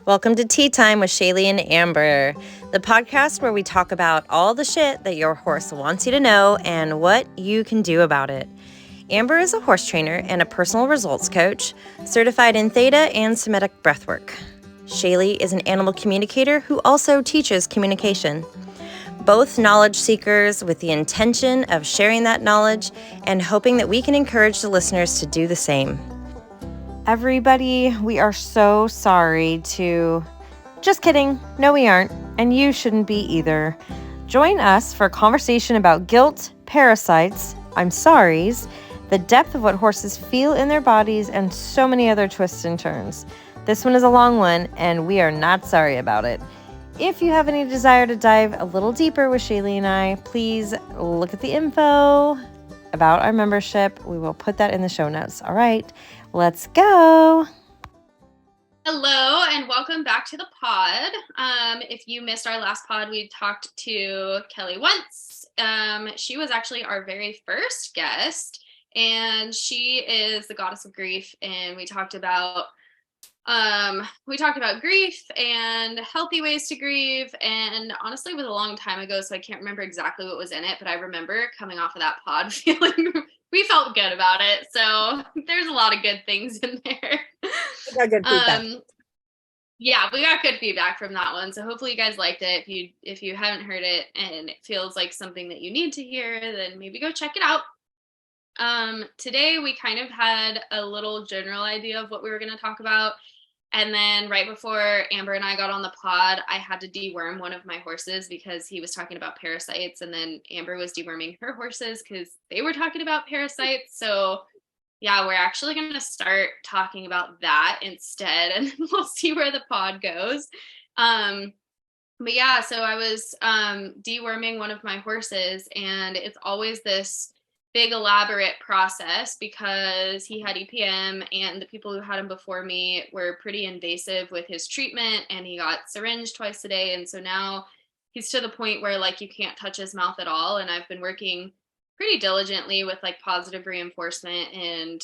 Welcome to Tea Time with Shaylee and Amber, the podcast where we talk about all the shit that your horse wants you to know and what you can do about it. Amber is a horse trainer and a personal results coach, certified in Theta and Semitic breathwork. Shaylee is an animal communicator who also teaches communication. Both knowledge seekers with the intention of sharing that knowledge and hoping that we can encourage the listeners to do the same. Everybody, we are so sorry to... Just kidding. No, we aren't. And you shouldn't be either. Join us for a conversation about guilt, parasites, I'm sorries, the depth of what horses feel in their bodies, and so many other twists and turns. This one is a long one, and we are not sorry about it. If you have any desire to dive a little deeper with Shaylee and I, please look at the info about our membership. We will put that in the show notes. All right, let's go. Hello and welcome back to the pod. If you missed our last pod, we talked to Kelly once. She was actually our very first guest, and she is the goddess of grief. And we talked about grief and healthy ways to grieve. And honestly, it was a long time ago, so I can't remember exactly what was in it. But I remember coming off of that pod feeling we felt good about it. So there's a lot of good things in there. We got good feedback. Yeah, we got good feedback from that one. So hopefully you guys liked it. If you haven't heard it and it feels like something that you need to hear, then maybe go check it out. Today we kind of had a little general idea of what we were going to talk about. And then right before Amber and I got on the pod, I had to deworm one of my horses because he was talking about parasites. And then Amber was deworming her horses because they were talking about parasites. So yeah, we're actually going to start talking about that instead, and we'll see where the pod goes. But yeah, so I was deworming one of my horses, and it's always this big elaborate process because he had EPM, and the people who had him before me were pretty invasive with his treatment, and he got syringed twice a day. And so now he's to the point where like you can't touch his mouth at all. And I've been working pretty diligently with like positive reinforcement and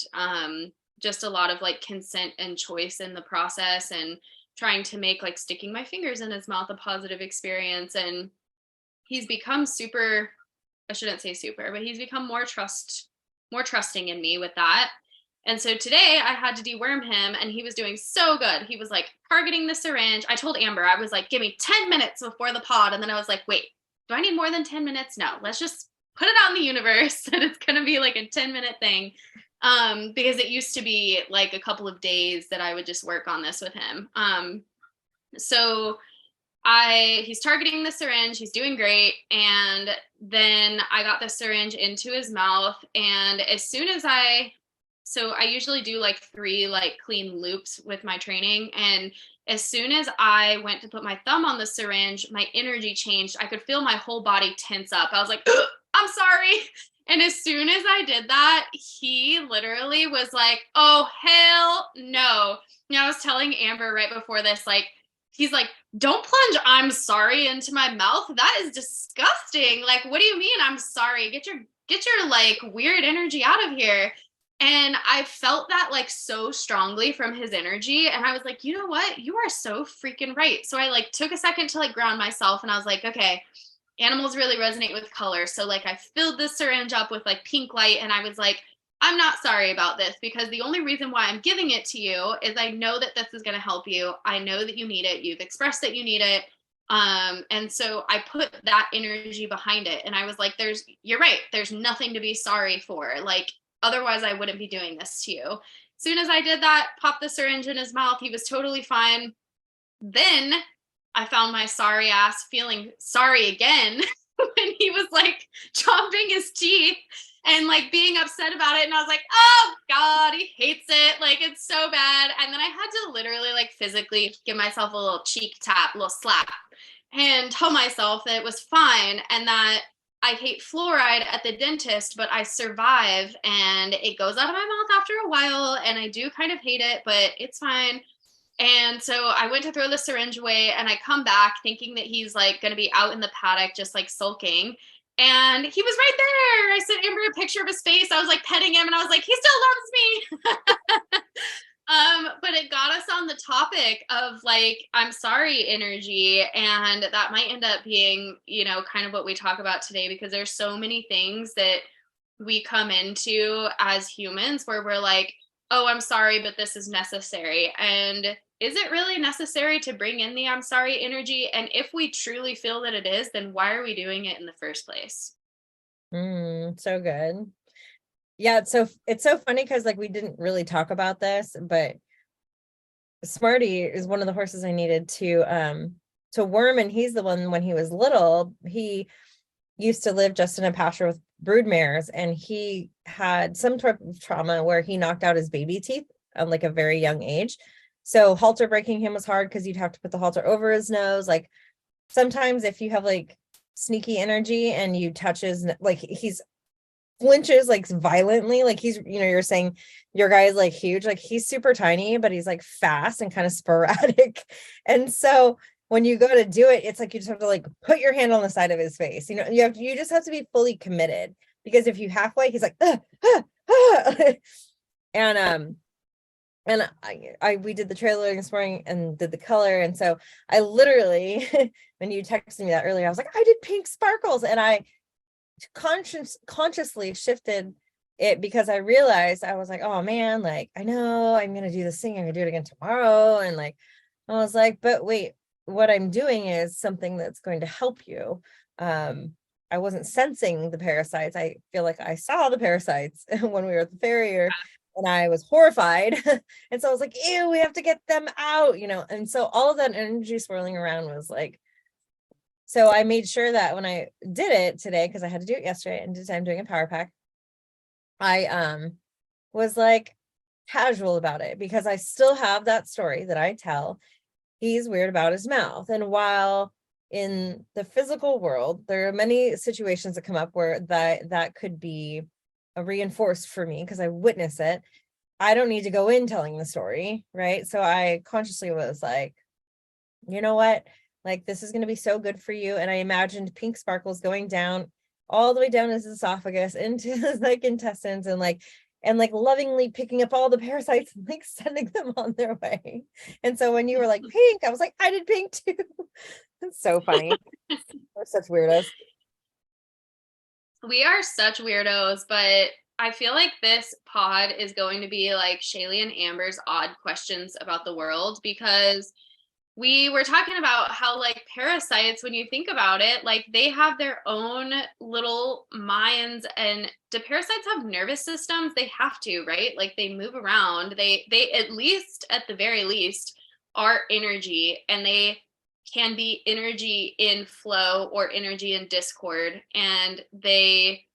just a lot of like consent and choice in the process, and trying to make like sticking my fingers in his mouth a positive experience. And he's become super, I shouldn't say super, but he's become more trusting in me with that. And so today I had to deworm him, and he was doing so good. He was like targeting the syringe. I told Amber, I was like, give me 10 minutes before the pod. And then I was like, wait, do I need more than 10 minutes? No, let's just put it out in the universe and it's going to be like a 10-minute thing. Because it used to be like a couple of days that I would just work on this with him. So he's targeting the syringe, he's doing great. And then I got the syringe into his mouth. And as soon as I usually do like 3 like clean loops with my training. And as soon as I went to put my thumb on the syringe, my energy changed. I could feel my whole body tense up. I was like, I'm sorry. And as soon as I did that, he literally was like, oh, hell no. And I was telling Amber right before this, like, he's like, don't plunge I'm sorry into my mouth. That is disgusting. Like, what do you mean I'm sorry? Get your like weird energy out of here. And I felt that like so strongly from his energy. And I was like, you know what? You are so freaking right. So I like took a second to like ground myself, and I was like, okay, animals really resonate with color. So like I filled this syringe up with like pink light, and I was like, I'm not sorry about this, because the only reason why I'm giving it to you is I know that this is going to help you. I know that you need it. You've expressed that you need it. And so I put that energy behind it. And I was like, you're right. There's nothing to be sorry for. Like, otherwise I wouldn't be doing this to you. As soon as I did that, popped the syringe in his mouth, he was totally fine. Then I found my sorry ass feeling sorry again when he was like chomping his teeth and like being upset about it. And I was like, oh God, he hates it. Like, it's so bad. And then I had to literally like physically give myself a little cheek tap, a little slap, and tell myself that it was fine and that I hate fluoride at the dentist, but I survive, and it goes out of my mouth after a while, and I do kind of hate it, but it's fine. And so I went to throw the syringe away, and I come back thinking that he's like going to be out in the paddock just like sulking. And he was right there. I sent Amber a picture of his face. I was like petting him, and I was like, he still loves me. But it got us on the topic of like, I'm sorry energy. And that might end up being, kind of what we talk about today, because there's so many things that we come into as humans where we're like, oh, I'm sorry, but this is necessary. And is it really necessary to bring in the I'm sorry energy? And if we truly feel that it is, then why are we doing it in the first place? So good. Yeah, it's so funny because like we didn't really talk about this, but Smarty is one of the horses I needed to worm, and he's the one when he was little, he used to live just in a pasture with brood mares, and he had some type of trauma where he knocked out his baby teeth at like a very young age. So halter breaking him was hard because you'd have to put the halter over his nose. Like sometimes if you have like sneaky energy and you touch his, like he's flinches like violently, like he's, you're saying your guy is like huge, like he's super tiny, but he's like fast and kind of sporadic. And so when you go to do it, it's like you just have to like put your hand on the side of his face. You just have to be fully committed, because if you halfway, he's like and we did the trailer this morning and did the color, and so I literally when you texted me that earlier, I was like, I did pink sparkles, and I consciously shifted it because I realized, I was like, oh man, like I know I'm gonna do this thing, I'm gonna do it again tomorrow, and like I was like, but wait, what I'm doing is something that's going to help you. I wasn't sensing the parasites. I feel like I saw the parasites when we were at the farrier, and I was horrified. And so I was like, ew, we have to get them out, and so all of that energy swirling around was like, so I made sure that when I did it today, because I had to do it yesterday and today I'm doing a power pack, I was like casual about it, because I still have that story that I tell. He's weird about his mouth. And while in the physical world, there are many situations that come up where that could be a reinforced for me because I witness it. I don't need to go in telling the story, right? So I consciously was like, you know what? Like, this is going to be so good for you. And I imagined pink sparkles going down all the way down his esophagus into his like intestines, and like lovingly picking up all the parasites and like sending them on their way. And so when you were like pink, I was like, I did pink too. It's so funny. We're such weirdos. We are such weirdos, but I feel like this pod is going to be like Shaylee and Amber's odd questions about the world, because we were talking about how like parasites, when you think about it, like they have their own little minds. And do parasites have nervous systems? They have to, right? Like they move around. They at least, at the very least, are energy, and they can be energy in flow or energy in discord. And they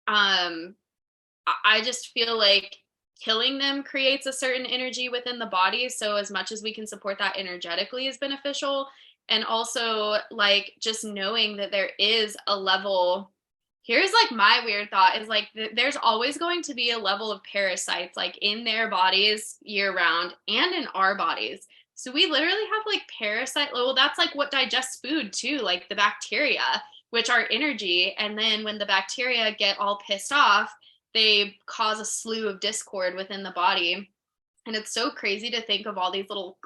I just feel like killing them creates a certain energy within the body. So as much as we can support that energetically is beneficial. And also like just knowing that there is a level. Here's like my weird thought is like there's always going to be a level of parasites like in their bodies year round and in our bodies. So we literally have like parasite. Well, that's like what digests food too, like the bacteria, which are energy. And then when the bacteria get all pissed off, they cause a slew of discord within the body. And it's so crazy to think of all these little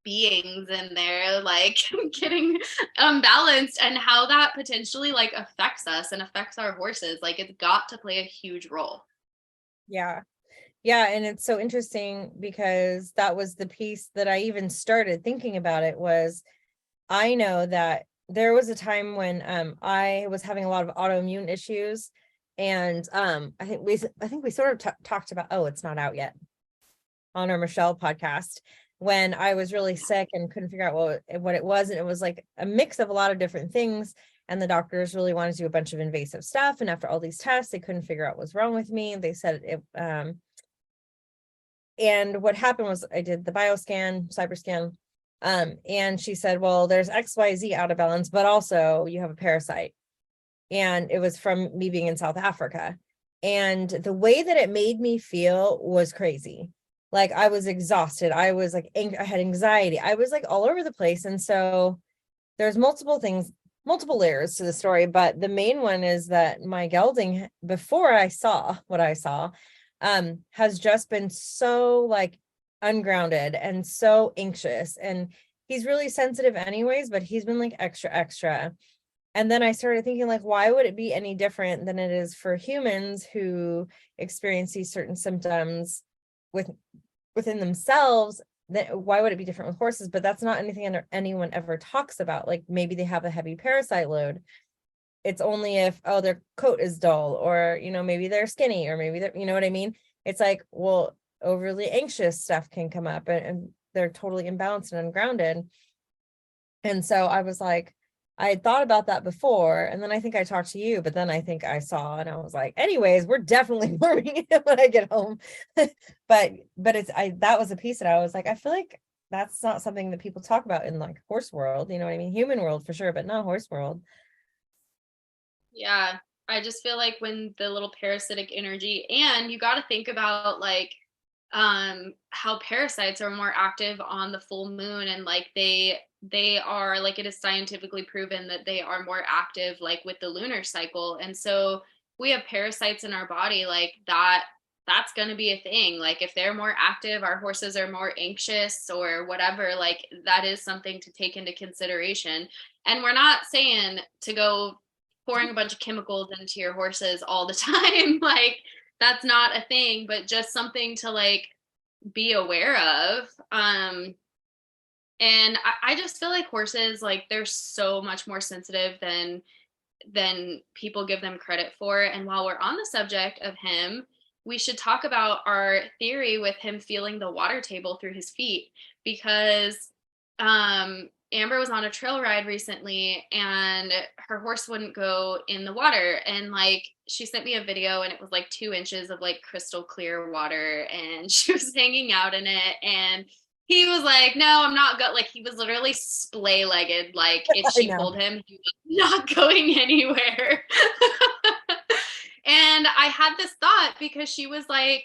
beings in there like getting unbalanced, and how that potentially like affects us and affects our horses. Like it's got to play a huge role. Yeah. Yeah. And it's so interesting because that was the piece that I even started thinking about. It was, I know that there was a time when I was having a lot of autoimmune issues, and I think we sort of talked about, oh, it's not out yet, on our Michelle podcast, when I was really sick and couldn't figure out what it was, and it was like a mix of a lot of different things, and the doctors really wanted to do a bunch of invasive stuff, and after all these tests they couldn't figure out what's wrong with me. They said it and what happened was I did the bioscan, cyber scan, and she said, well, there's XYZ out of balance, but also you have a parasite. And it was from me being in South Africa. And the way that it made me feel was crazy. Like I was exhausted. I was like, I had anxiety. I was like all over the place. And so there's multiple things, multiple layers to the story. But the main one is that my gelding, before I saw what I saw, has just been so like ungrounded and so anxious, and he's really sensitive anyways, but he's been like extra. And then I started thinking, like, why would it be any different than it is for humans who experience these certain symptoms within themselves? That why would it be different with horses? But that's not anything anyone ever talks about. Like maybe they have a heavy parasite load. It's only if, oh, their coat is dull, or, maybe they're skinny, or maybe they're, you know what I mean? It's like, well, overly anxious stuff can come up, and they're totally imbalanced and ungrounded. And so I was like, I had thought about that before, and then I think I talked to you, but then I think I saw, and I was like, anyways, we're definitely worming it when I get home. but that was a piece that I was like, I feel like that's not something that people talk about in like horse world, you know what I mean? Human world for sure, but not horse world. Yeah, I just feel like when the little parasitic energy, and you got to think about like how parasites are more active on the full moon, and like they are, like, it is scientifically proven that they are more active like with the lunar cycle. And so we have parasites in our body like that, that's going to be a thing. Like if they're more active, our horses are more anxious or whatever, like that is something to take into consideration. And we're not saying to go pouring a bunch of chemicals into your horses all the time. Like that's not a thing, but just something to like be aware of. And I just feel like horses, like they're so much more sensitive than people give them credit for. And while we're on the subject of him, we should talk about our theory with him feeling the water table through his feet, because Amber was on a trail ride recently and her horse wouldn't go in the water. And like she sent me a video and it was like 2 inches of like crystal clear water and she was hanging out in it. And he was like, no, I'm not go, like he was literally splay legged. Like if I she know. pulled him, he was not going anywhere. And I had this thought because she was like,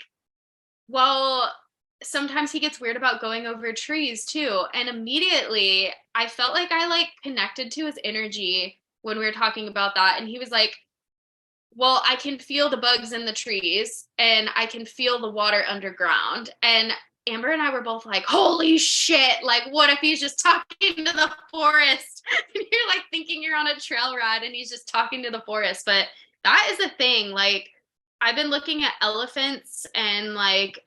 well, sometimes he gets weird about going over trees too. And immediately I felt like I like connected to his energy when we were talking about that. And he was like, well, I can feel the bugs in the trees and I can feel the water underground. And Amber and I were both like, holy shit, like what if he's just talking to the forest? And you're like thinking you're on a trail ride and he's just talking to the forest. But that is a thing. Like I've been looking at elephants and like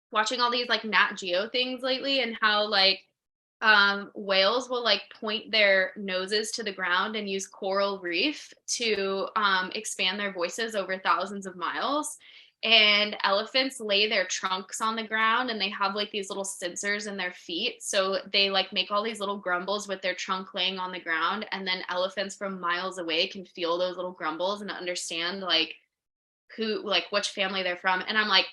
watching all these like Nat Geo things lately, and how like whales will like point their noses to the ground and use coral reef to expand their voices over thousands of miles. And elephants lay their trunks on the ground and they have like these little sensors in their feet. So they like make all these little grumbles with their trunk laying on the ground. And then elephants from miles away can feel those little grumbles and understand like who, like which family they're from. And I'm like,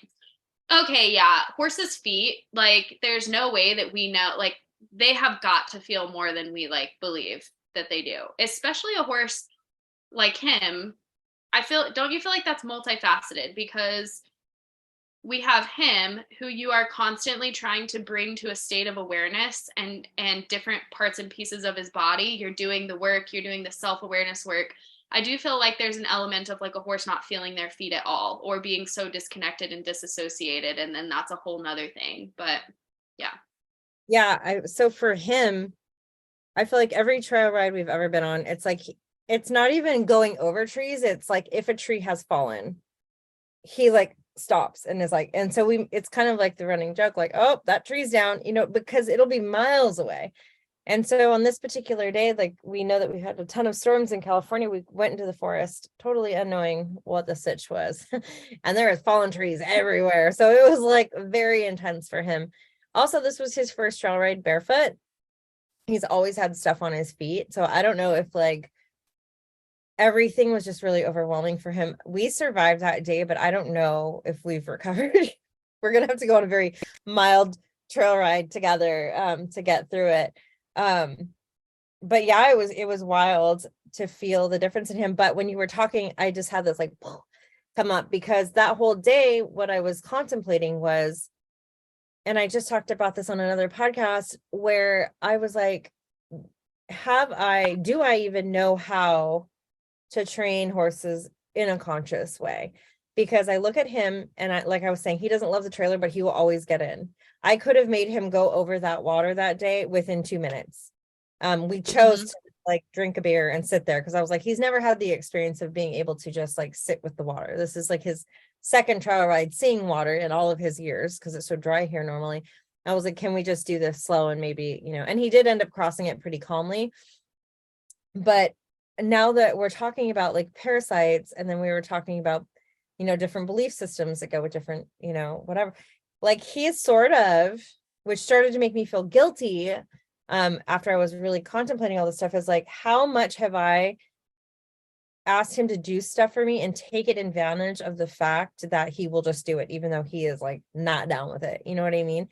okay, yeah, horses' feet, like there's no way that we know, like they have got to feel more than we like believe that they do, especially a horse like him. I feel, don't you feel like that's multifaceted? Because we have him who you are constantly trying to bring to a state of awareness, and different parts and pieces of his body, you're doing the work, you're doing the self-awareness work. I do feel like there's an element of like a horse not feeling their feet at all or being so disconnected and disassociated, and then that's a whole nother thing. But yeah. Yeah. So for him, I feel like every trail ride we've ever been on, it's like, it's not even going over trees. It's like if a tree has fallen, he like stops and is like, and so it's kind of like the running joke, like, oh, that tree's down, because it'll be miles away. And so on this particular day, like we know that we had a ton of storms in California. We went into the forest totally unknowing what the sitch was. And there was fallen trees everywhere. So it was like very intense for him. Also, this was his first trail ride barefoot. He's always had stuff on his feet. So I don't know if like everything was just really overwhelming for him. We survived that day, but I don't know if we've recovered. We're gonna have to go on a very mild trail ride together to get through it. But yeah, it was wild to feel the difference in him. But when you were talking, I just had this like come up, because that whole day, what I was contemplating was, and I just talked about this on another podcast, where I was like, do I even know how to train horses in a conscious way? because I look at him and like I was saying, he doesn't love the trailer, but he will always get in. I could have made him go over that water that day within 2 minutes. We chose to like drink a beer and sit there because I was like, he's never had the experience of being able to just like sit with the water. This is like his second trail ride seeing water in all of his years because it's so dry here normally. I was like, can we just do this slow and maybe, and he did end up crossing it pretty calmly. But now that we're talking about like parasites, and then we were talking about, different belief systems that go with different, whatever, like he's sort of, which started to make me feel guilty after I was really contemplating all this stuff, is like, how much have I asked him to do stuff for me and taken advantage of the fact that he will just do it, even though he is like not down with it. You know what I mean?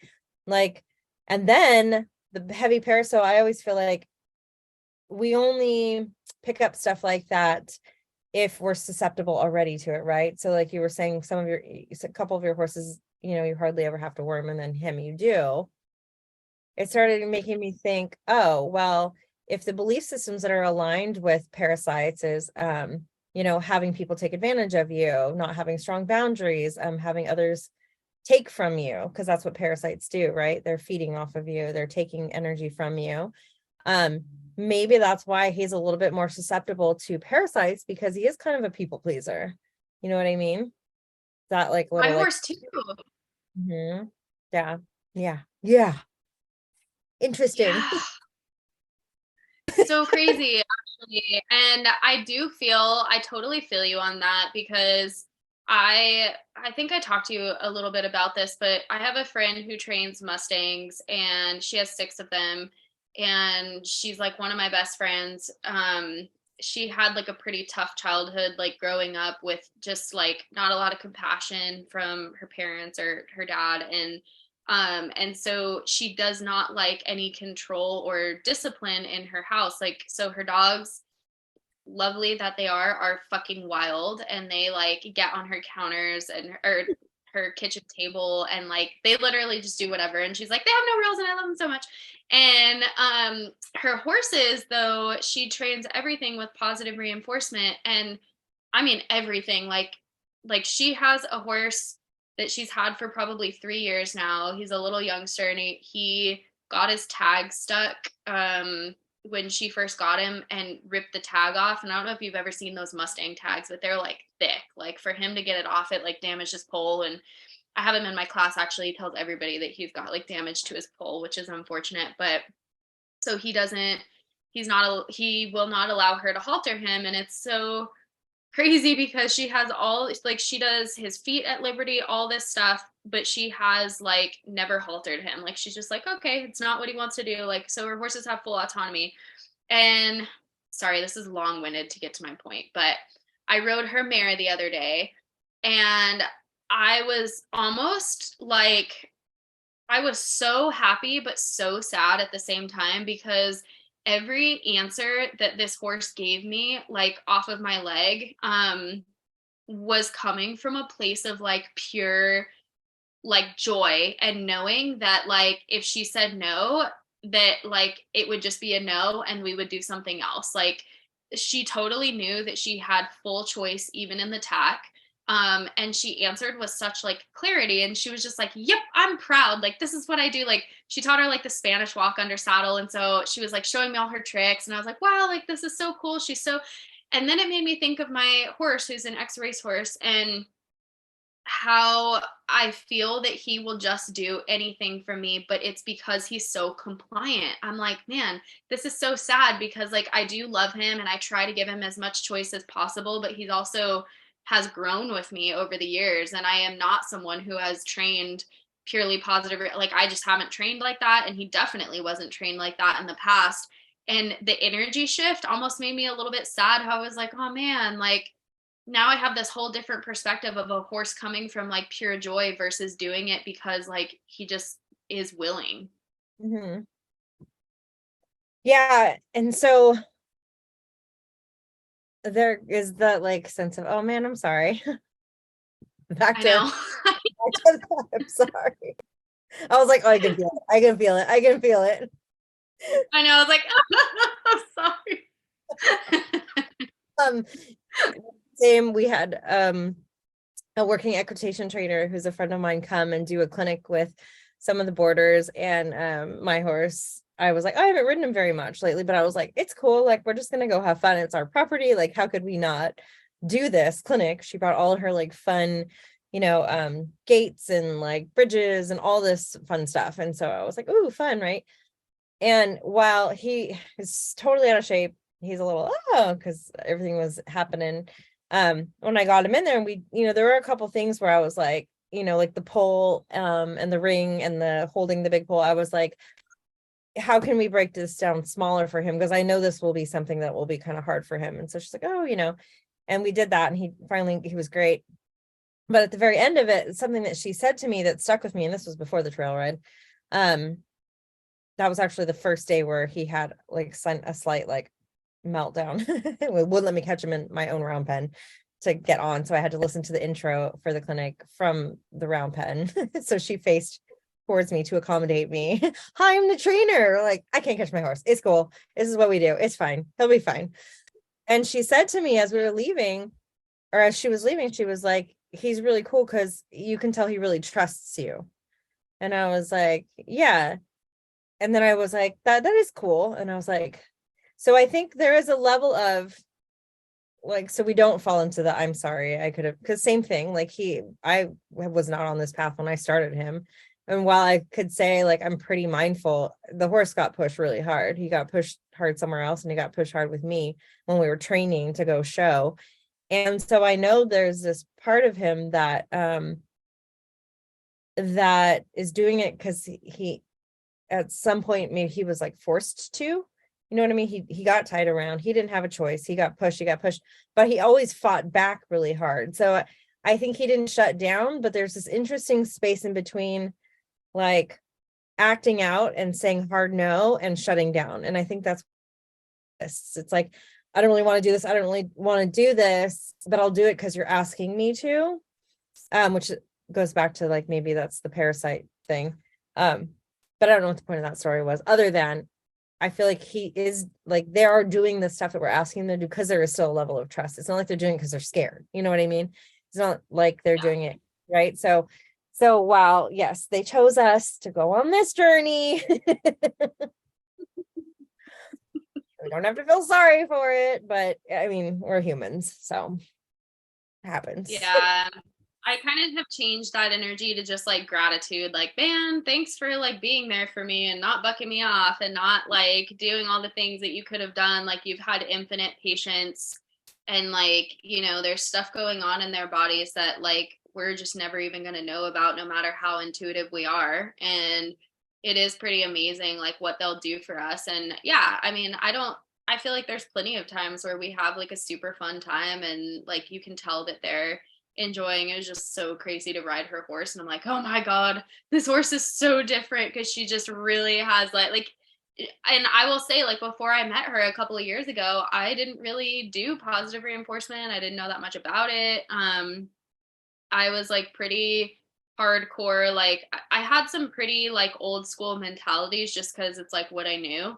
Like, and then the heavy parasite, I always feel like we only pick up stuff like that if we're susceptible already to it, right? So like you were saying, a couple of your horses, you hardly ever have to worm, and then him you do. It started making me think, oh, well, if the belief systems that are aligned with parasites is having people take advantage of you, not having strong boundaries, having others take from you, because that's what parasites do, right? They're feeding off of you, they're taking energy from you. Maybe that's why he's a little bit more susceptible to parasites, because he is kind of a people pleaser. You know what I mean? That like My little horse too. Yeah. Interesting. Yeah. So crazy, actually. And I totally feel you on that, because I think I talked to you a little bit about this, but I have a friend who trains Mustangs, and she has 6 of them, and she's like one of my best friends. She had like a pretty tough childhood, like growing up with just like not a lot of compassion from her parents or her dad, and so she does not like any control or discipline in her house. Like, so her dogs, lovely that they are fucking wild, and they like get on her counters and or her kitchen table, and like they literally just do whatever, and she's like, they have no rules and I love them so much. And her horses, though, she trains everything with positive reinforcement, and I mean everything. Like she has a horse that she's had for probably 3 years now. He's a little youngster, and he got his tag stuck when she first got him and ripped the tag off. And I don't know if you've ever seen those Mustang tags, but they're like thick. Like for him to get it off, it like damaged his pole. And I have him in my class. Actually, he tells everybody that he's got like damage to his pole, which is unfortunate. But so he will not allow her to halter him. And it's so crazy because she has all, like, she does his feet at liberty, all this stuff, but she has like never haltered him. Like she's just like, okay, it's not what he wants to do. Like, so her horses have full autonomy. And sorry, this is long-winded to get to my point, but I rode her mare the other day, and I was almost like, I was so happy but so sad at the same time, because every answer that this horse gave me, like off of my leg, was coming from a place of like pure like joy, and knowing that like if she said no, that like it would just be a no and we would do something else. Like she totally knew that she had full choice even in the tack. And she answered with such like clarity, and she was just like, yep, I'm proud, like this is what I do. Like she taught her like the Spanish walk under saddle, and so she was like showing me all her tricks, and I was like, wow, like this is so cool, she's so. And then it made me think of my horse, who's an ex-race horse, and how I feel that he will just do anything for me, but it's because he's so compliant. I'm like, man, this is so sad, because like I do love him and I try to give him as much choice as possible, but he's also has grown with me over the years, and I am not someone who has trained purely positive. Like I just haven't trained like that, and he definitely wasn't trained like that in the past. And the energy shift almost made me a little bit sad, how I was like, oh man, like now I have this whole different perspective of a horse coming from like pure joy versus doing it because like he just is willing. Mm-hmm. Yeah. And so there is that like sense of, oh man, I'm sorry. back I to, know. back to that. I'm sorry. I was like, oh, I can feel it. I can feel it. I can feel it. I know. I was like, oh, sorry. Same. We had a working equitation trainer who's a friend of mine come and do a clinic with some of the boarders, and my horse, I was like, I haven't ridden him very much lately, but I was like, it's cool, like we're just gonna go have fun, it's our property, like how could we not do this clinic? She brought all her like fun, gates and like bridges and all this fun stuff, and so I was like, ooh, fun, right? And while he is totally out of shape, he's a little, because everything was happening. When I got him in there, and we, there were a couple things where I was like, like the pole, and the ring and the holding the big pole. I was like, how can we break this down smaller for him? Because I know this will be something that will be kind of hard for him. And so she's like, oh, and we did that, and he was great. But at the very end of it, something that she said to me that stuck with me, and this was before the trail ride. That was actually the first day where he had like a slight like meltdown. It wouldn't let me catch him in my own round pen to get on. So I had to listen to the intro for the clinic from the round pen. So she faced towards me to accommodate me. Hi, I'm the trainer. Like, I can't catch my horse. It's cool. This is what we do. It's fine. He'll be fine. And she said to me as we were leaving, or as she was leaving, she was like, he's really cool because you can tell he really trusts you. And I was like, yeah. And then I was like, that is cool. And I was like, so I think there is a level of like, so we don't fall into the I'm sorry, I could have, because same thing, like I was not on this path when I started him. And while I could say like I'm pretty mindful, the horse got pushed really hard. He got pushed hard somewhere else, and he got pushed hard with me when we were training to go show. And so I know there's this part of him that is doing it because he at some point maybe he was like forced to, you know what I mean? He got tied around. He didn't have a choice. He got pushed, but he always fought back really hard. So I think he didn't shut down, but there's this interesting space in between, like acting out and saying hard no and shutting down. And I think that's, it's like, I don't really want to do this. I don't really want to do this, but I'll do it because you're asking me to, which goes back to like, maybe that's the parasite thing. But I don't know what the point of that story was, other than I feel like he is like, they are doing the stuff that we're asking them to do because there is still a level of trust. It's not like they're doing it because they're scared. You know what I mean? It's not like they're doing it, right? So while yes, they chose us to go on this journey, we don't have to feel sorry for it, but I mean, we're humans, so it happens. Yeah. I kind of have changed that energy to just like gratitude, like, man, thanks for like being there for me and not bucking me off and not like doing all the things that you could have done. Like, you've had infinite patience, and like, there's stuff going on in their bodies that like we're just never even going to know about, no matter how intuitive we are. And it is pretty amazing, like what they'll do for us. And yeah, I mean, I feel like there's plenty of times where we have like a super fun time, and like you can tell that they're enjoying. It was just so crazy to ride her horse, and I'm like, oh my god, this horse is so different, because she just really has like and I will say, like, before I met her a couple of years ago, I didn't really do positive reinforcement. I didn't know that much about it. I was like pretty hardcore, like I had some pretty like old school mentalities, just because it's like what I knew.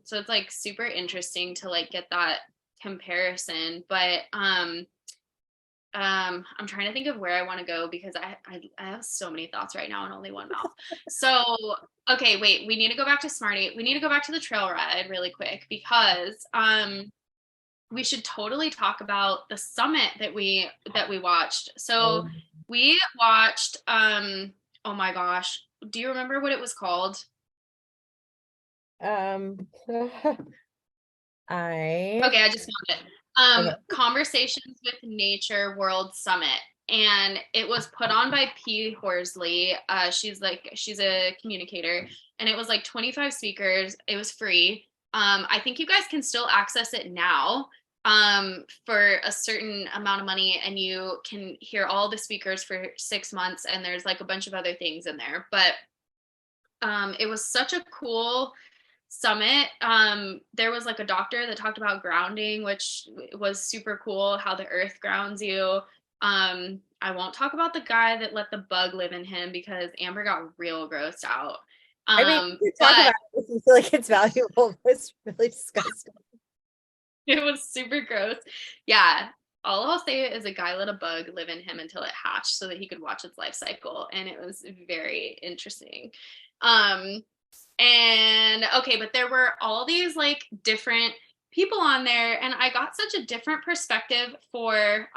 So it's like super interesting to like get that comparison. But I'm trying to think of where I want to go, because I have so many thoughts right now in only one mouth. So okay, wait, we need to go back to Smarty. We need to go back to the trail ride really quick, because we should totally talk about the summit that we watched. So we watched oh my gosh, do you remember what it was called? Um, Okay, I just found it. Okay. Conversations with Nature World Summit. And it was put on by P. Horsley. She's a communicator, and it was like 25 speakers. It was free. I think you guys can still access it now for a certain amount of money, and you can hear all the speakers for 6 months, and there's like a bunch of other things in there. But it was such a cool summit. There was like a doctor that talked about grounding, which was super cool, how the earth grounds you. I won't talk about the guy that let the bug live in him, because Amber got real grossed out. I mean, we talk But about it if you feel like it's valuable. It's really disgusting. it was super gross. Yeah. all I'll say is a guy let a bug live in him until it hatched so that he could watch its life cycle. And it was very interesting. Um, and okay, but there were all these like different people on there, and I got such a different perspective for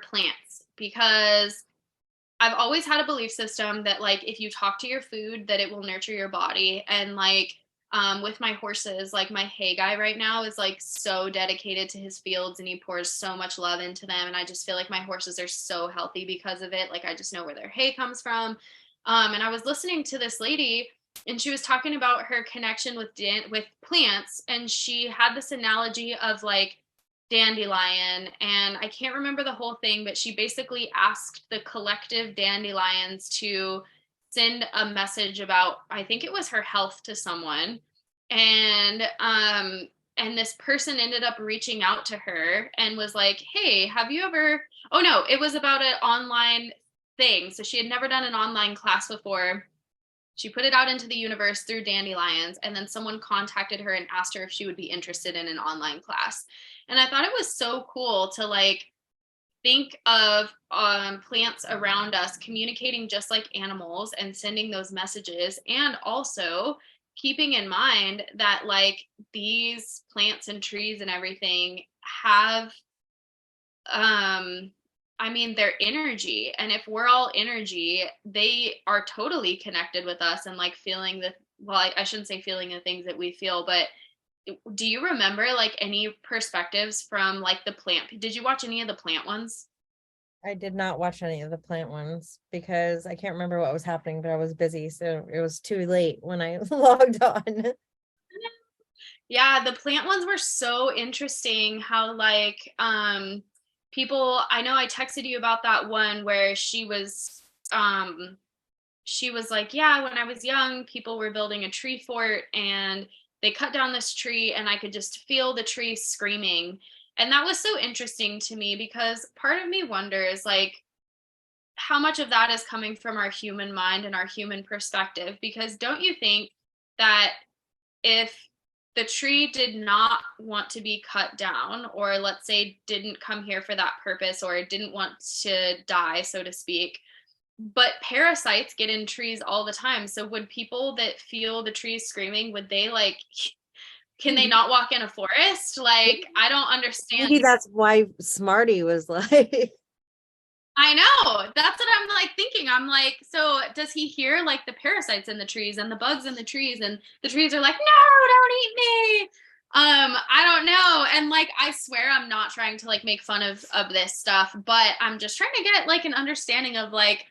plants because I've always had a belief system that like if you talk to your food that it will nurture your body. And like with my horses, like my hay guy right now is like so dedicated to his fields and he pours so much love into them, and I just feel like my horses are so healthy because of it. Like I just know where their hay comes from. And I was listening to this lady and she was talking about her connection with plants, and she had this analogy of like dandelion, and I can't remember the whole thing, but she basically asked the collective dandelions to send a message about, I think it was her health, to someone. And this person ended up reaching out to her and was like, "Hey, have you ever, oh no, it was about an online thing." So she had never done an online class before. She put it out into the universe through dandelions, and then someone contacted her and asked her if she would be interested in an online class. And I thought it was so cool to like think of plants around us communicating just like animals and sending those messages, and also keeping in mind that like these plants and trees and everything have um I mean, they're energy, and if we're all energy, they are totally connected with us and like feeling the, well, I shouldn't say feeling the things that we feel, but do you remember like any perspectives from like the plant? Did you watch any of the plant ones? I did not watch any of the plant ones because I can't remember what was happening, but I was busy. So it was too late when I logged on. Yeah, the plant ones were so interesting how like people, I know I texted you about that one where she was like, "Yeah, when I was young, people were building a tree fort and they cut down this tree and I could just feel the tree screaming." And that was so interesting to me because part of me wonders like how much of that is coming from our human mind and our human perspective, because don't you think that if the tree did not want to be cut down, or let's say didn't come here for that purpose, or didn't want to die, so to speak, but parasites get in trees all the time. So would people that feel the trees screaming, would they like, can they not walk in a forest? Like, I don't understand. Maybe that's why Smarty was like, I know. That's what I'm like thinking. I'm like, so does he hear like the parasites in the trees and the bugs in the trees, and the trees are like, "No, don't eat me." I don't know. And like I swear I'm not trying to like make fun of this stuff, but I'm just trying to get like an understanding of like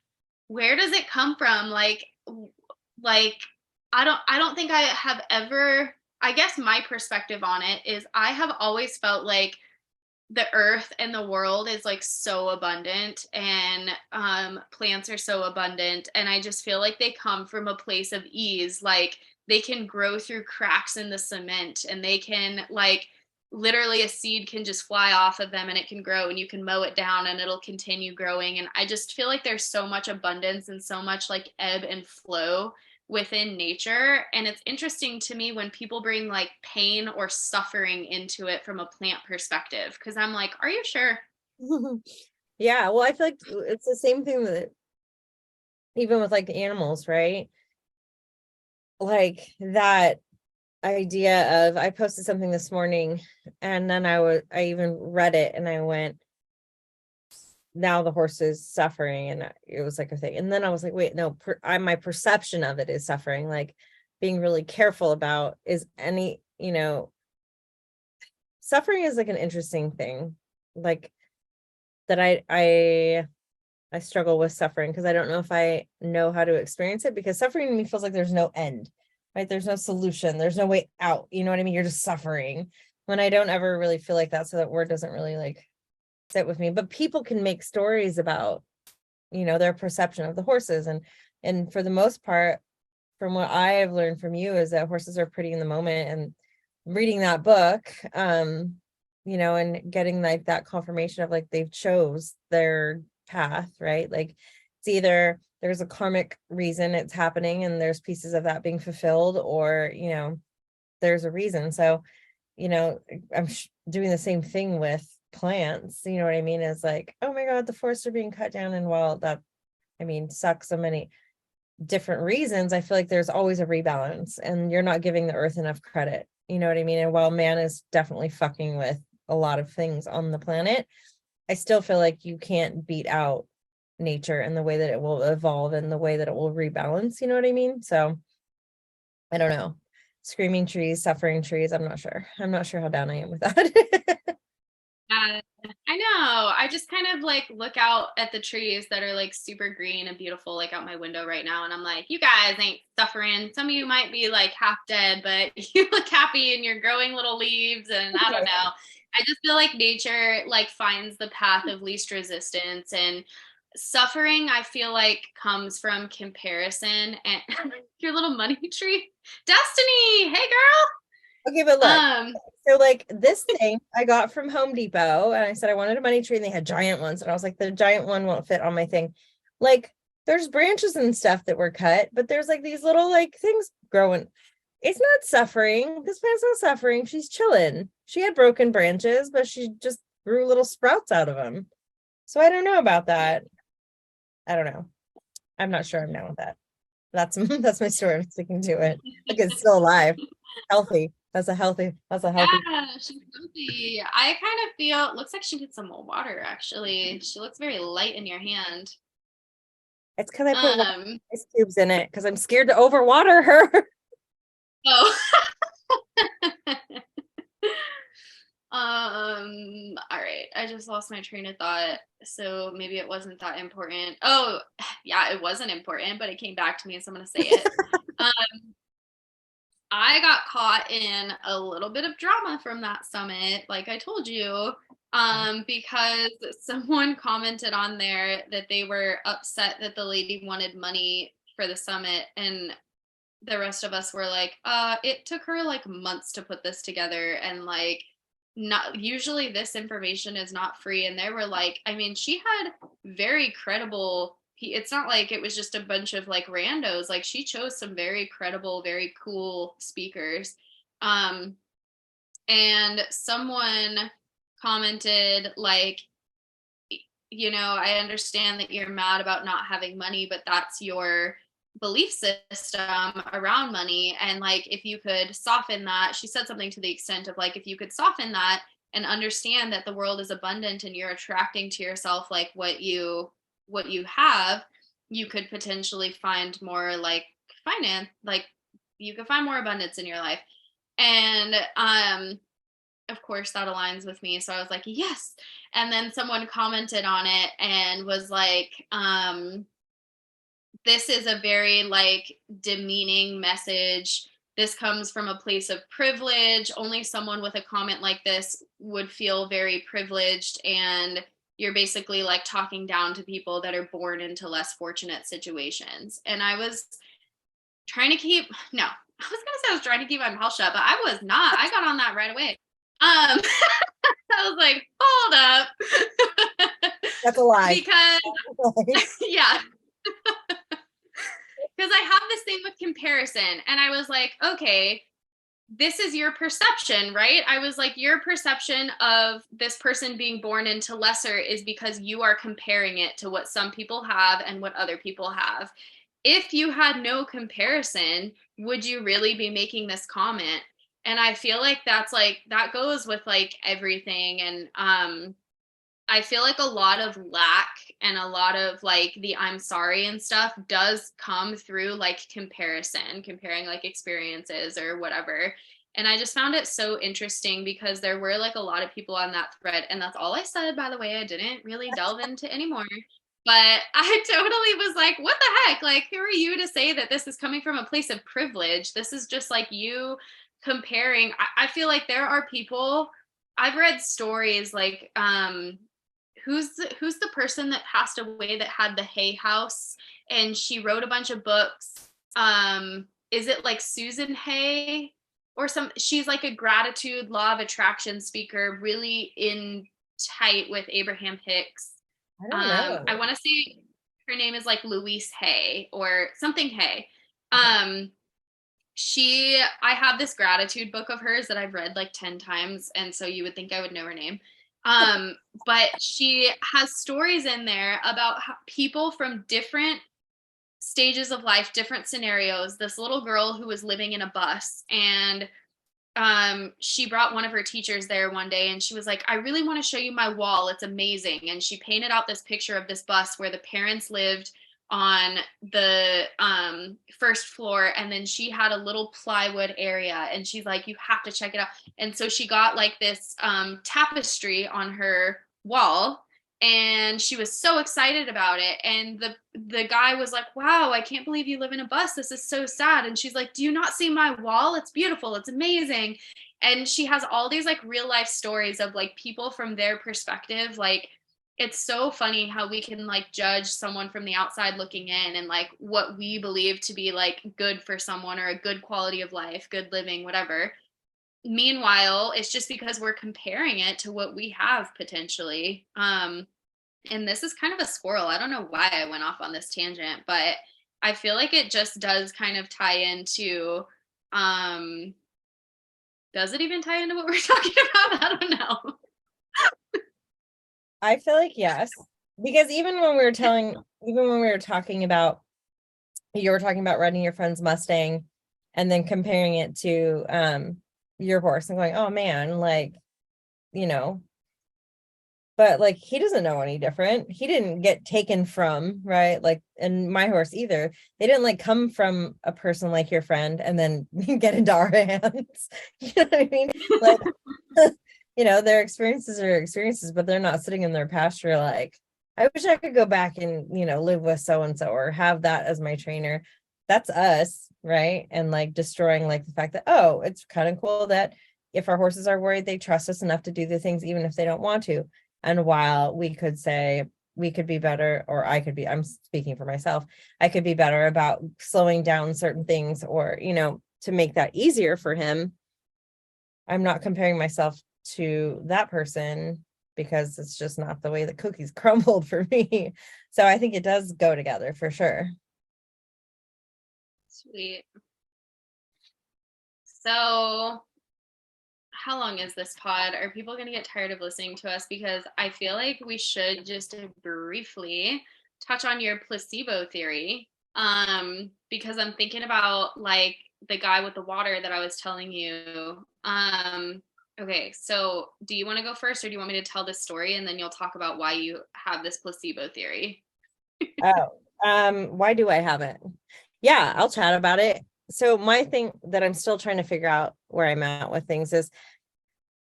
where does it come from? Like I don't think I have ever, I guess my perspective on it is I have always felt like the earth and the world is like so abundant, and plants are so abundant, and I just feel like they come from a place of ease. Like they can grow through cracks in the cement, and they can like literally a seed can just fly off of them and it can grow, and you can mow it down and it'll continue growing. And I just feel like there's so much abundance and so much like ebb and flow within nature. And it's interesting to me when people bring like pain or suffering into it from a plant perspective, because I'm like, are you sure? yeah, well, I feel like it's the same thing that even with like the animals, right? Like that idea of, I posted something this morning and then I even read it and I went, now the horse is suffering, and it was like a thing. And then I was like, wait, no, my perception of it is suffering. Like being really careful about is any, suffering is like an interesting thing. Like that I struggle with suffering because I don't know if I know how to experience it, because suffering to me feels like there's no end, right? There's no solution. There's no way out. You know what I mean? You're just suffering, when I don't ever really feel like that. So that word doesn't really like sit with me, but people can make stories about, their perception of the horses. And for the most part, from what I have learned from you, is that horses are pretty in the moment. And reading that book, and getting like that confirmation of like they've chose their path, right? Like it's either there's a karmic reason it's happening and there's pieces of that being fulfilled, or there's a reason. So I'm doing the same thing with plants, you know what I mean, is like, oh my God, the forests are being cut down. And while that, I mean, sucks so many different reasons, I feel like there's always a rebalance and you're not giving the earth enough credit. You know what I mean? And while man is definitely fucking with a lot of things on the planet, I still feel like you can't beat out nature and the way that it will evolve and the way that it will rebalance. You know what I mean? So I don't know. Screaming trees, suffering trees. I'm not sure. I'm not sure how down I am with that. I know. I just kind of like look out at the trees that are like super green and beautiful, like out my window right now. And I'm like, you guys ain't suffering. Some of you might be like half dead, but you look happy and you're growing little leaves. And I don't know. I just feel like nature like finds the path of least resistance, and suffering I feel like comes from comparison. And your little money tree, Destiny, hey girl. Okay, but look, um so like this thing I got from Home Depot, and I said I wanted a money tree, and they had giant ones, and I was like, the giant one won't fit on my thing. Like, there's branches and stuff that were cut, but there's like these little like things growing. It's not suffering. This plant's not suffering. She's chilling. She had broken branches, but she just grew little sprouts out of them. So I don't know about that. I don't know. I'm not sure I'm down with that. That's my story. I'm sticking to it. Like, it's still alive, healthy. That's a healthy. Yeah, she's healthy. I kind of feel, looks like she needs some more water actually. She looks very light in your hand. It's because I put Um, ice cubes in it because I'm scared to overwater her. oh. All right. I just lost my train of thought. So maybe it wasn't that important. Oh, yeah, it wasn't important, but it came back to me, so I'm gonna say it. Um, I got caught in a little bit of drama from that summit, like I told you, because someone commented on there that they were upset that the lady wanted money for the summit, and the rest of us were like, it took her like months to put this together, and like, not usually this information is not free. And they were like, I mean, she had very credible, it's not like it was just a bunch of like randos, like she chose some very credible, very cool speakers. um and someone commented like, I understand that you're mad about not having money, but that's your belief system around money. And like, if you could soften that, she said something to the extent of like, if you could soften that and understand that the world is abundant and you're attracting to yourself like what you have, you could potentially find more like finance, like you could find more abundance in your life. And of course that aligns with me, so I was like, yes. And then someone commented on it and was like, this is a very like demeaning message. This comes from a place of privilege. Only someone with a comment like this would feel very privileged, and you're basically like talking down to people that are born into less fortunate situations. And I was trying to keep, no, I was gonna say I was trying to keep my mouth shut, but I was not. I got on that right away. I was like, hold up. That's a lie. Because, yeah, because I have this thing with comparison. And I was like, okay, this is your perception, right? I was like, your perception of this person being born into lesser is because you are comparing it to what some people have and what other people have. If you had no comparison, would you really be making this comment? And I feel like that's like, that goes with like everything. And I feel like a lot of lack and a lot of like the I'm sorry and stuff does come through like comparison, comparing like experiences or whatever. And I just found it so interesting because there were like a lot of people on that thread. And that's all I said, by the way. I didn't really delve into anymore. But I totally was like, what the heck? Like, who are you to say that this is coming from a place of privilege? This is just like you comparing. I feel like there are people, I've read stories like, who's the person that passed away that had the Hay House and she wrote a bunch of books? Is it like Susan Hay or some, she's like a gratitude law of attraction speaker, really in tight with Abraham Hicks. I don't I know. want to say her name is like Louise Hay or something Hay. Okay. I have this gratitude book of hers that I've read like 10 times, and so you would think I would know her name. But she has stories in there about how people from different stages of life, different scenarios. This little girl who was living in a bus, and she brought one of her teachers there one day, and she was like, I really want to show you my wall, it's amazing. And she painted out this picture of this bus where the parents lived on the first floor, and then she had a little plywood area, and she's like, you have to check it out. And so she got like this tapestry on her wall, and she was so excited about it. And the guy was like, wow, I can't believe you live in a bus, this is so sad. And she's like, do you not see my wall? It's beautiful, it's amazing. And she has all these like real life stories of like people from their perspective. Like, it's so funny how we can like judge someone from the outside looking in, and like what we believe to be like good for someone or a good quality of life, good living, whatever. Meanwhile, it's just because we're comparing it to what we have potentially. And this is kind of a squirrel. I don't know why I went off on this tangent, but I feel like it just does kind of tie into, does it even tie into what we're talking about? I don't know. I feel like yes, because even when we were talking about, you were talking about riding your friend's Mustang and then comparing it to your horse and going, oh man, like, you know, but like he doesn't know any different. He didn't get taken from, right? Like, and my horse either. They didn't like come from a person like your friend and then get into our hands. You know what I mean? Like, their experiences are experiences, but they're not sitting in their pasture like, I wish I could go back and, live with so and so or have that as my trainer. That's us, right? And like destroying like the fact that, oh, it's kind of cool that if our horses are worried, they trust us enough to do the things even if they don't want to. And while we could say we could be better, or I'm speaking for myself, I could be better about slowing down certain things or, to make that easier for him. I'm not comparing myself to that person because it's just not the way the cookies crumbled for me. So I think it does go together for sure. Sweet. So how long is this pod? Are people going to get tired of listening to us? Because I feel like we should just briefly touch on your placebo theory. Because I'm thinking about like the guy with the water that I was telling you. Okay, so do you want to go first, or do you want me to tell this story and then you'll talk about why you have this placebo theory? Why do I have it? Yeah, I'll chat about it. So my thing that I'm still trying to figure out where I'm at with things is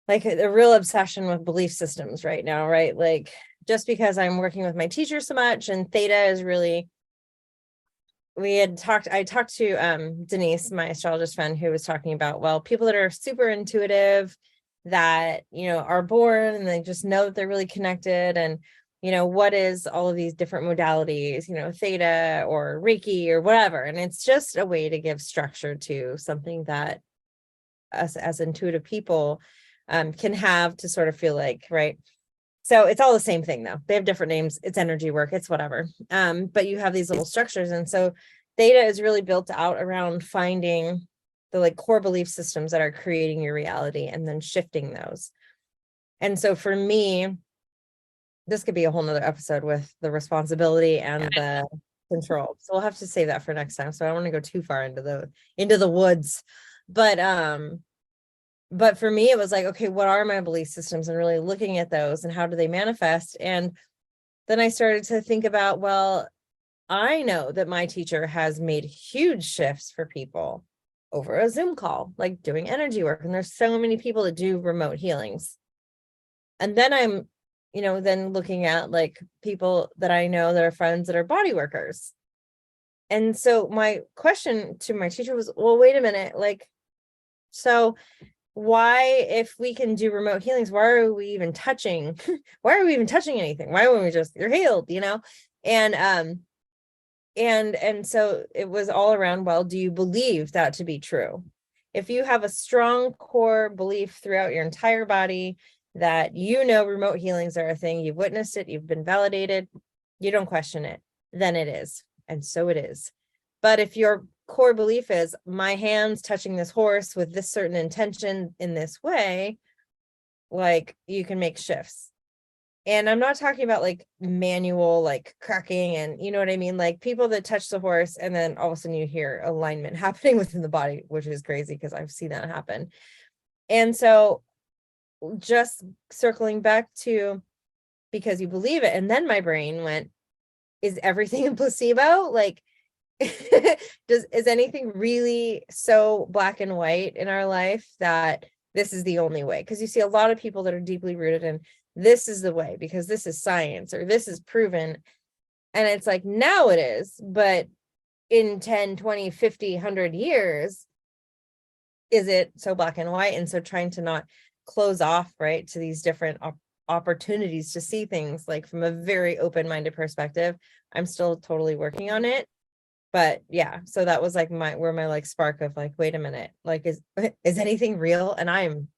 like a real obsession with belief systems right now, right? Like just because I'm working with my teacher so much, and theta is really, I talked to Denise, my astrologist friend, who was talking about, well, people that are super intuitive, that, are born and they just know that they're really connected, and what is all of these different modalities, theta or Reiki or whatever. And it's just a way to give structure to something that us as intuitive people can have to sort of feel like, right? So it's all the same thing though. They have different names. It's energy work, it's whatever. But you have these little structures. And so theta is really built out around finding the like core belief systems that are creating your reality and then shifting those. And so for me, this could be a whole nother episode with the responsibility and the control. So we'll have to save that for next time. So I don't want to go too far into the woods. But for me, it was like, okay, what are my belief systems, and really looking at those and how do they manifest? And then I started to think about, well, I know that my teacher has made huge shifts for people over a Zoom call, like doing energy work. And there's so many people that do remote healings. And then I'm, then looking at like people that I know that are friends that are body workers. And so my question to my teacher was, well, wait a minute, like, so why, if we can do remote healings, why are we even touching anything? Why wouldn't we just, you're healed, And so it was all around, well, do you believe that to be true? If you have a strong core belief throughout your entire body that remote healings are a thing, you've witnessed it, you've been validated, you don't question it, then it is. And so it is. But if your core belief is, my hands touching this horse with this certain intention in this way, like you can make shifts. And I'm not talking about like manual, like cracking and you know what I mean? Like people that touch the horse and then all of a sudden you hear alignment happening within the body, which is crazy because I've seen that happen. And so just circling back to because you believe it. And then my brain went, is everything a placebo? Like, is anything really so black and white in our life that this is the only way? Because you see a lot of people that are deeply rooted in this is the way because this is science or this is proven. And it's like now it is, but in 10, 20, 50, 100 years, is it so black and white? And so trying to not close off, right, to these different opportunities to see things like from a very open-minded perspective. I'm still totally working on it. But yeah, so that was like my like spark of like, wait a minute, like is anything real? And I'm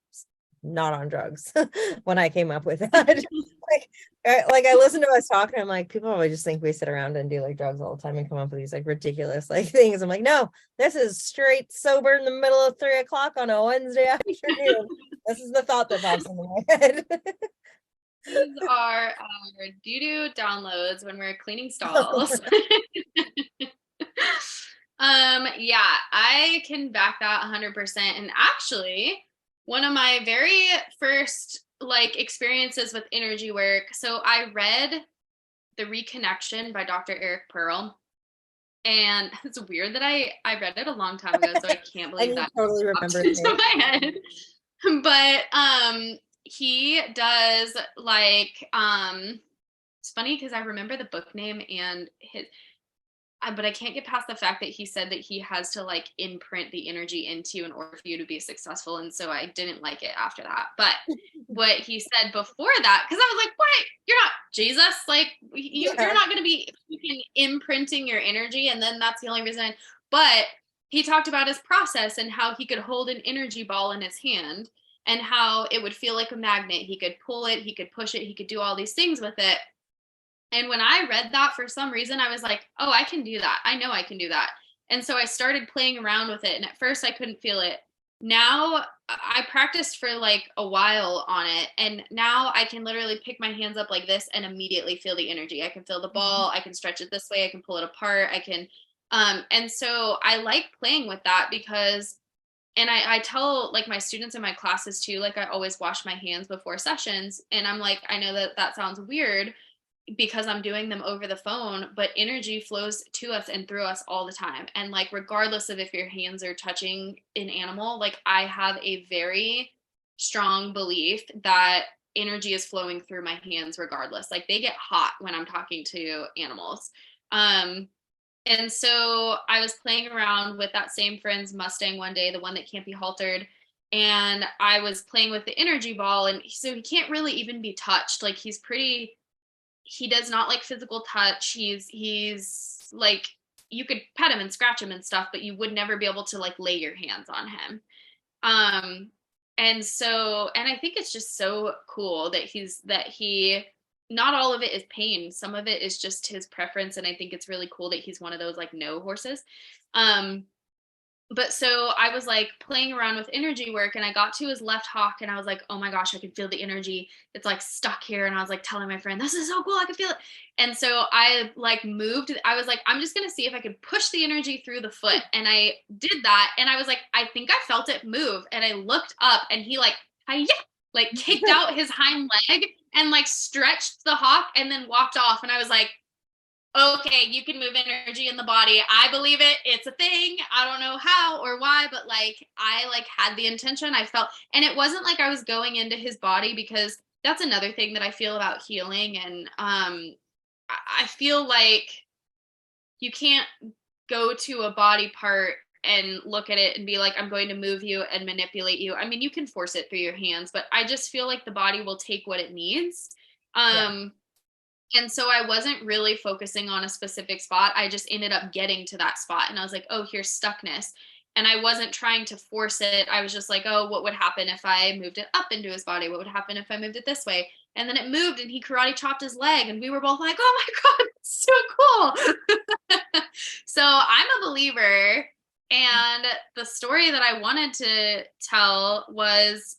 not on drugs when I came up with that. like I listen to us talk and I'm like, people always just think we sit around and do like drugs all the time and come up with these like ridiculous like things. I'm like, no, this is straight sober in the middle of 3 o'clock on a Wednesday afternoon. This is the thought that pops into my head. These are our doo-doo downloads when we're cleaning stalls. Yeah, I can back that 100%. And actually, one of my very first like experiences with energy work. So I read The Reconnection by Dr. Eric Pearl. And it's weird that I read it a long time ago, so I can't believe that totally popped remember into my head. But he does like it's funny because I remember the book name and his but I can't get past the fact that he said that he has to like imprint the energy into you in order for you to be successful. And so I didn't like it after that. But what he said before that, because I was like, what? You're not Jesus. Like you're not going to be imprinting your energy. And then that's the only reason. But he talked about his process and how he could hold an energy ball in his hand and how it would feel like a magnet. He could pull it, he could push it, he could do all these things with it. And when I read that, for some reason, I was like, oh, I can do that. I know I can do that. And so I started playing around with it. And at first, I couldn't feel it. Now I practiced for like a while on it. And now I can literally pick my hands up like this and immediately feel the energy. I can feel the ball. I can stretch it this way. I can pull it apart. I can. And so I like playing with that because, and I tell like my students in my classes too, like I always wash my hands before sessions. And I'm like, I know that that sounds weird because I'm doing them over the phone, but energy flows to us and through us all the time. And like, regardless of if your hands are touching an animal, like I have a very strong belief that energy is flowing through my hands regardless. Like they get hot when I'm talking to animals. And so I was playing around with that same friend's Mustang one day, the one that can't be haltered. And I was playing with the energy ball. And so he can't really even be touched. Like he does not like physical touch. He's like, you could pet him and scratch him and stuff, but you would never be able to like lay your hands on him. And so, and I think it's just so cool that he, not all of it is pain. Some of it is just his preference. And I think it's really cool that he's one of those like no horses. But so I was like playing around with energy work and I got to his left hock and I was like, oh my gosh, I can feel the energy. It's like stuck here. And I was like telling my friend, this is so cool. I can feel it. And so I like moved. I was like, I'm just going to see if I could push the energy through the foot. And I did that. And I was like, I think I felt it move. And I looked up and he like kicked out his hind leg and like stretched the hock and then walked off. And I was like, okay, you can move energy in the body. I believe it. It's a thing. I don't know how or why, but like I like had the intention. I felt, and it wasn't like I was going into his body because that's another thing that I feel about healing. And I feel like you can't go to a body part and look at it and be like, I'm going to move you and manipulate you. I mean, you can force it through your hands, but I just feel like the body will take what it needs. And so I wasn't really focusing on a specific spot. I just ended up getting to that spot. And I was like, oh, here's stuckness. And I wasn't trying to force it. I was just like, oh, what would happen if I moved it up into his body? What would happen if I moved it this way? And then it moved and he karate chopped his leg. And we were both like, oh my God, it's so cool. So I'm a believer And the story that I wanted to tell was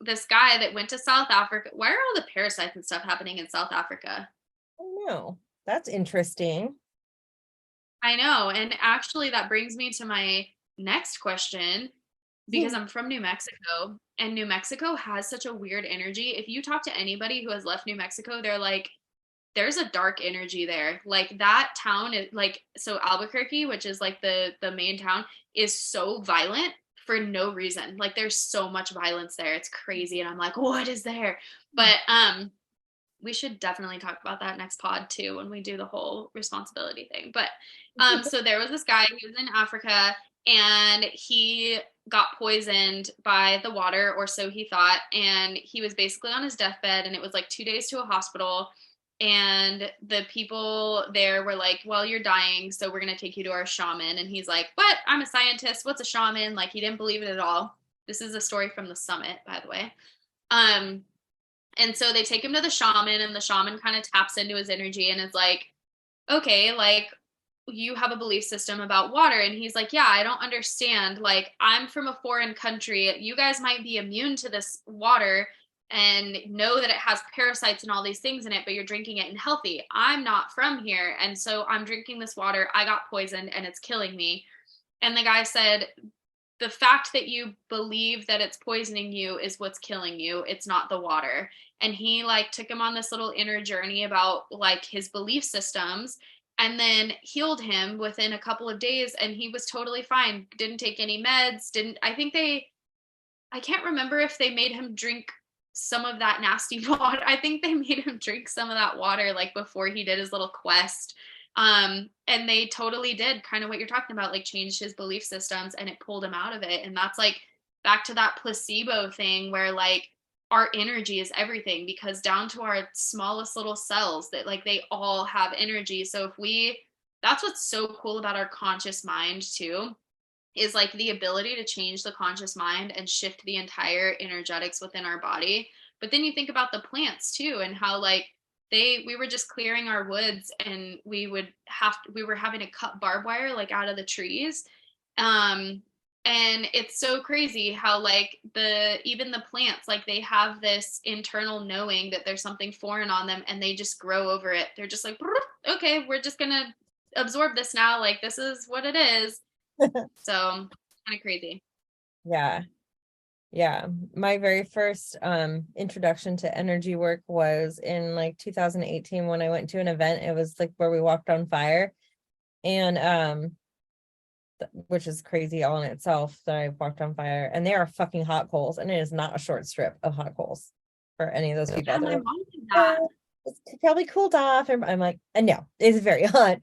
this guy that went to South Africa. Why are all the parasites and stuff happening in South Africa? Oh no, that's interesting. I know. And actually, that brings me to my next question because I'm from New Mexico, and New Mexico has such a weird energy. If you talk to anybody who has left New Mexico, they're like, there's a dark energy there. Like that town is like, so Albuquerque, which is like the main town, is so violent for no reason. Like there's so much violence there. It's crazy. And I'm like, what is there? But we should definitely talk about that next pod too when we do the whole responsibility thing. But so there was this guy, he was in Africa, and he got poisoned by the water, or so he thought, and he was basically on his deathbed, and it was like 2 days to a hospital. And the people there were like, well, you're dying, so we're going to take you to our shaman. And he's like, but I'm a scientist, what's a shaman? Like he didn't believe it at all. This is a story from the summit, by the way. um and so they take him to the shaman, and the shaman kind of taps into his energy and is like, okay, like you have a belief system about water. And he's like, yeah, I don't understand. Like, I'm from a foreign country. You guys might be immune to this water and know that it has parasites and all these things in it, but you're drinking it and healthy. I'm not from here. And so I'm drinking this water. I got poisoned and it's killing me. And the guy said, the fact that you believe that it's poisoning you is what's killing you. It's not the water. And he like took him on this little inner journey about like his belief systems, and then healed him within a couple of days, and he was totally fine. Didn't take any meds, didn't I think they I can't remember if they made him drink some of that nasty water. I think they made him drink some of that water like before he did his little quest. And they totally did kind of what you're talking about, like changed his belief systems, and it pulled him out of it. And that's like back to that placebo thing where like our energy is everything, because down to our smallest little cells, that like they all have energy. So if we that's what's so cool about our conscious mind too, is like the ability to change the conscious mind and shift the entire energetics within our body. But then you think about the plants too, and how like we were just clearing our woods, and we were having to cut barbed wire like out of the trees. um and it's so crazy how like even the plants, like they have this internal knowing that there's something foreign on them, and they just grow over it. They're just like, okay, we're just gonna absorb this now, like this is what it is. So kind of crazy. Yeah. Yeah. My very first introduction to energy work was in like 2018 when I went to an event. It was like where we walked on fire, and which is crazy all in itself that I walked on fire, and they are fucking hot coals, and it is not a short strip of hot coals for any of those people Yeah, out my there. mom did that. It's probably cooled off, and I'm like, no, it's very hot.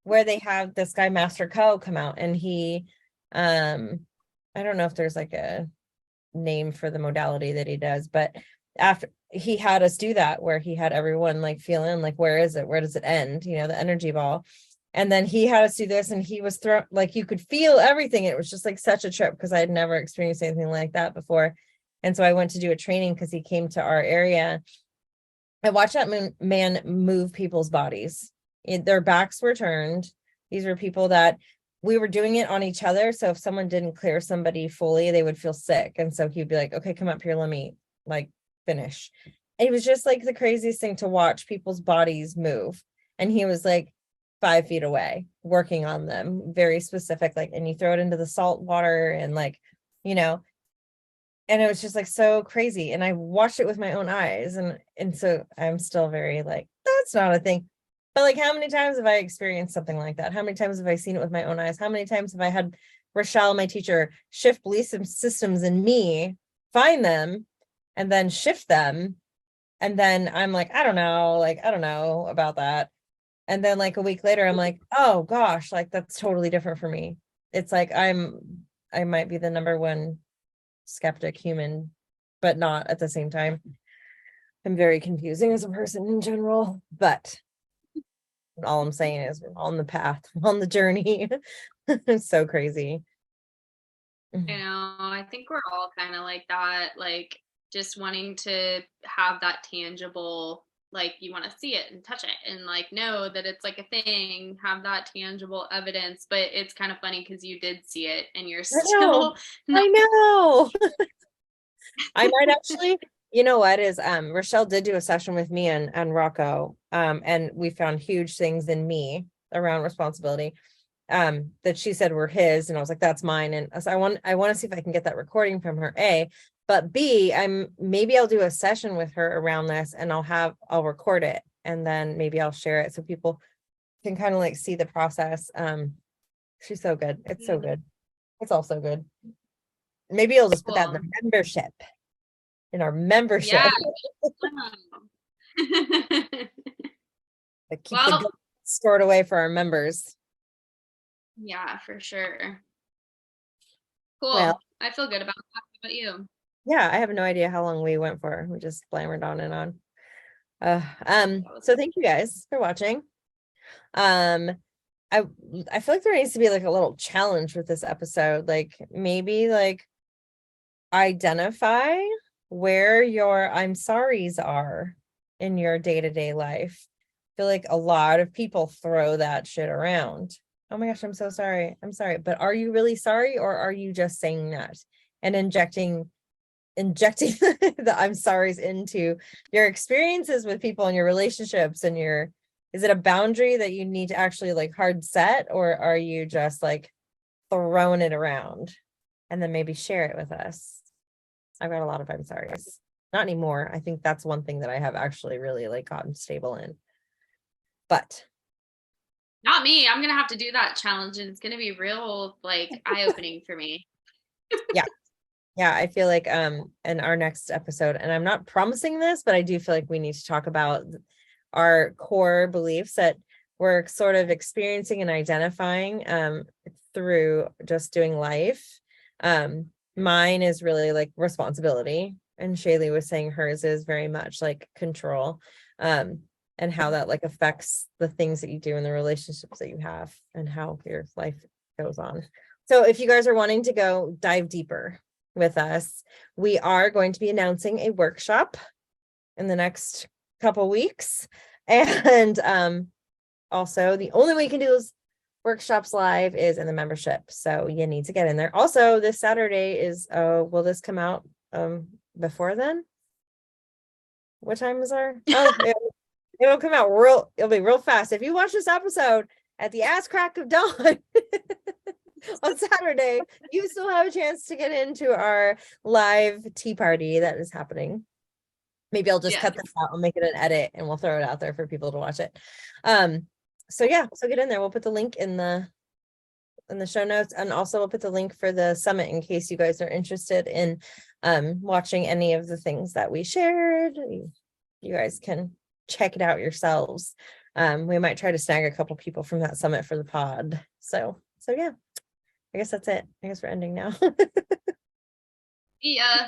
Where they have this guy Master Co come out, and he I don't know if there's like a name for the modality that he does, but after he had us do that, where he had everyone like feel in, like, where is it, where does it end, the energy ball. And then he had us do this, and he was thrown, like you could feel everything. It was just like such a trip, because I had never experienced anything like that before. And so I went to do a training because he came to our area. I watched that man move people's bodies. Their backs were turned. These were people that we were doing it on each other. So if someone didn't clear somebody fully, they would feel sick. And so he'd be like, okay, come up here, let me like finish. And it was just like the craziest thing to watch people's bodies move. And he was like 5 feet away working on them, very specific, like, and you throw it into the salt water, and like, you know, and it was just like so crazy. And I watched it with my own eyes, and so I'm still very like, that's not a thing. But like, how many times have I experienced something like that? How many times have I seen it with my own eyes? How many times have I had Rochelle, my teacher, shift belief systems in me, find them, and then shift them? And then I'm like, I don't know about that. And then like a week later, I'm like, oh gosh, like that's totally different for me. It's like I might be the number one skeptic human, but not at the same time. I'm very confusing as a person in general, but all I'm saying is we're on the path, on the journey. It's so crazy. I know. I think we're all kind of like that, like just wanting to have that tangible like you want to see it and touch it and like know that it's like a thing, have that tangible evidence. But it's kind of funny because you did see it and you're I know. still not. I know. I might actually, you know what is Rochelle did do a session with me and Rocco. And we found huge things in me around responsibility that she said were his, and I was like, that's mine. And so I want to see if I can get that recording from her, A, but B, maybe I'll do a session with her around this, and I'll record it, and then maybe I'll share it so people can kind of like see the process. She's so good. It's so good. It's all so good. Maybe you'll just put that in the membership, in our membership. Yeah. Like keep the Well, good stored away for our members. yeah, for sure. Cool. Well, I feel good about that. How about you? yeah, I have no idea how long we went for. We just blammered on and on. That So thank you guys for watching. Um, I feel like there needs to be like a little challenge with this episode. Like maybe like identify where your I'm sorry's are in your day-to-day life. I feel like a lot of people throw that shit around. Oh my gosh, I'm so sorry. I'm sorry. But are you really sorry, or are you just saying that and injecting the I'm sorry's into your experiences with people and your relationships and is it a boundary that you need to actually like hard set, or are you just like throwing it around? And then maybe share it with us. I've got a lot of I'm sorry's. Not anymore. I think that's one thing that I have actually really like gotten stable in. But Not me. I'm gonna have to do that challenge, and it's gonna be real like eye-opening for me. yeah. Yeah, I feel like in our next episode, and I'm not promising this, but I do feel like we need to talk about our core beliefs that we're sort of experiencing and identifying through just doing life. Mine is really like responsibility, and Shaylee was saying hers is very much like control, and how that like affects the things that you do in the relationships that you have and how your life goes on. So if you guys are wanting to go dive deeper with us, we are going to be announcing a workshop in the next couple weeks, and also the only way you can do those workshops live is in the membership, so you need to get in there. Also, this Saturday is will this come out before then? What time is our it'll come out it'll be real fast if you watch this episode at the ass crack of dawn on Saturday. You still have a chance to get into our live tea party that is happening. Maybe I'll just cut this out and make it an edit, and we'll throw it out there for people to watch it. So yeah, so get in there. We'll put the link in the show notes, and also we'll put the link for the summit in case you guys are interested in watching any of the things that we shared. You guys can check it out yourselves. We might try to snag a couple people from that summit for the pod. So yeah, I guess that's it. I guess we're ending now. Yeah.